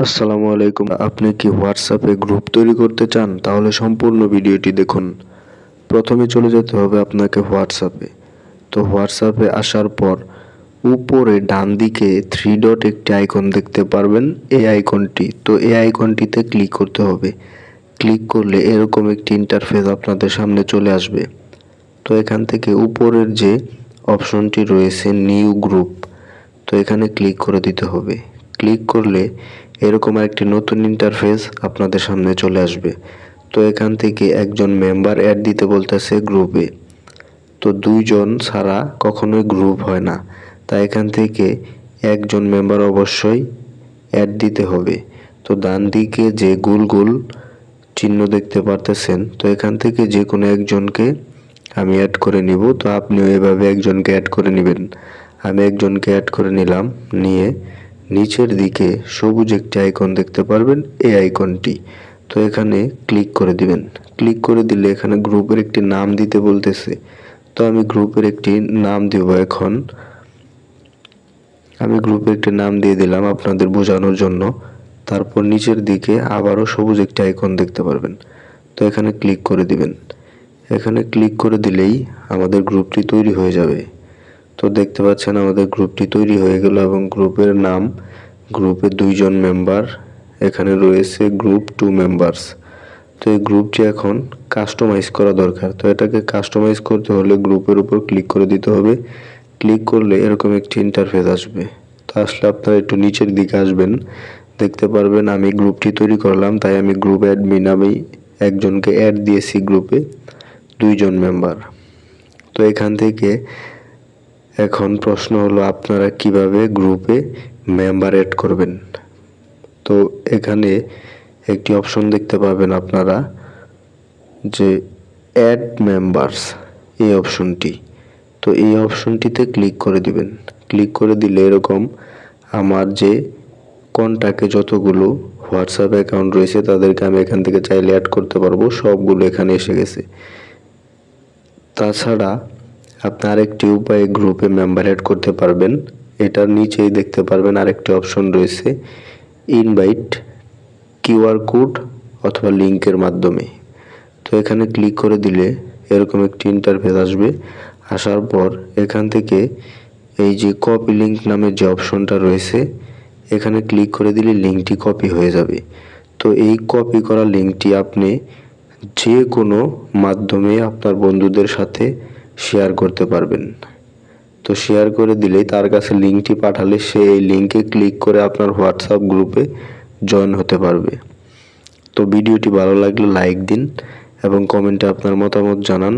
আসসালামু আলাইকুম। আপনি কি হোয়াটসঅ্যাপে গ্রুপ তৈরি করতে চান? তাহলে সম্পূর্ণ ভিডিওটি দেখুন। প্রথমে চলে যেতে হবে আপনাকে হোয়াটসঅ্যাপে। তো হোয়াটসঅ্যাপে আসার পর উপরে ডান দিকে 3 ডট একটি আইকন দেখতে পারবেন, এই আইকনটি। তো এই আইকনটিতে ক্লিক করতে হবে। ক্লিক করলে এরকম একটি ইন্টারফেস আপনাদের সামনে চলে আসবে। তো এখান থেকে উপরের যে অপশনটি রয়েছে নিউ গ্রুপ, তো এখানে ক্লিক করে দিতে হবে। ক্লিক করলে এরকম একটি নতুন ইন্টারফেস আপনাদের সামনে চলে আসবে। তো এখান থেকে একজন মেম্বার অ্যাড দিতে বলতেছে গ্রুপে। তো 2 জন ছাড়া কখনোই গ্রুপ হয় না, তাই এখান থেকে একজন মেম্বার অবশ্যই অ্যাড দিতে হবে। তো ডান দিকে যে গোল গোল চিহ্ন দেখতে পারতেছেন, তো এখান থেকে যে কোনো একজনকে আমি অ্যাড করে নিব। তো আপনিও এভাবে একজনকে অ্যাড করে নেবেন। আমি একজনকে অ্যাড করে নিলাম। নিয়ে নিচের দিকে সবুজ একটি আইকন দেখতে পারবেন, এই আইকনটি। তো এখানে ক্লিক করে দিবেন। ক্লিক করে দিলে এখানে গ্রুপের একটি নাম দিতে বলতেছে। তো আমি গ্রুপের একটি নাম দিব। এখন আমি গ্রুপের একটি নাম দিয়ে দিলাম আপনাদের বোঝানোর জন্য। তারপর নিচের দিকে আবারও সবুজ একটি আইকন দেখতে পারবেন। তো এখানে ক্লিক করে দিবেন। এখানে ক্লিক করে দিলেই আমাদের গ্রুপটি তৈরি হয়ে যাবে। তো দেখতে পাচ্ছেন আমাদের গ্রুপটি তৈরি হয়ে গেল এবং গ্রুপের নাম, গ্রুপে 2 জন মেম্বার, এখানে রয়েছে গ্রুপ 2 মেম্বার্স। তো এই গ্রুপটি এখন কাস্টমাইজ করা দরকার। তো এটাকে কাস্টমাইজ করতে হলে গ্রুপের উপর ক্লিক করে দিতে হবে। ক্লিক করলে এরকম একটি ইন্টারফেস আসবে। তো আসলে আপনারা একটু নিচের দিকে আসবেন, দেখতে পারবেন আমি গ্রুপটি তৈরি করলাম, তাই আমি গ্রুপ অ্যাডমিন আমি একজনকে অ্যাড দিয়েছি গ্রুপে, 2 জন মেম্বার। তো এখান থেকে এখন প্রশ্ন হলো আপনারা কিভাবে গ্রুপে মেম্বার অ্যাড করবেন। তো এখানে একটি অপশন দেখতে পাবেন আপনারা যে অ্যাড মেম্বার্স, এই অপশনটি। তো এই অপশনটিতে ক্লিক করে দিবেন। ক্লিক করে দিলে এরকম আমার যে কন্ট্যাক্টে যতগুলো হোয়াটসঅ্যাপ অ্যাকাউন্ট রয়েছে তাদেরকে আমি এখান থেকে চাইলে অ্যাড করতে পারবো, সবগুলো এখানে এসে গেছে। তাছাড়া আপনি আরেকটি উপায়ে গ্রুপে মেম্বার অ্যাড করতে পারবেন। এটার নিচেই দেখতে পারবেন আরেকটি অপশন রয়েছে ইনভাইট কিউআর কোড অথবা লিঙ্কের মাধ্যমে। তো এখানে ক্লিক করে দিলে এরকম একটি ইন্টারফেস আসবে। আসার পর এখান থেকে এই যে কপি লিঙ্ক নামের যে অপশনটা রয়েছে, এখানে ক্লিক করে দিলে লিঙ্কটি কপি হয়ে যাবে। তো এই কপি করা লিঙ্কটি আপনি যে কোনো মাধ্যমে আপনার বন্ধুদের সাথে শেয়ার করতে পারবেন। তো শেয়ার করে দিলেই তার কাছে লিঙ্কটি পাঠালে সে এই লিঙ্কে ক্লিক করে আপনার হোয়াটসঅ্যাপ গ্রুপে জয়েন হতে পারবে। তো ভিডিওটি ভালো লাগলে লাইক দিন এবং কমেন্টে আপনার মতামত জানান।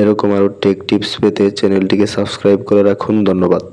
এরকম আরও টেক টিপস পেতে চ্যানেলটিকে সাবস্ক্রাইব করে রাখুন। ধন্যবাদ।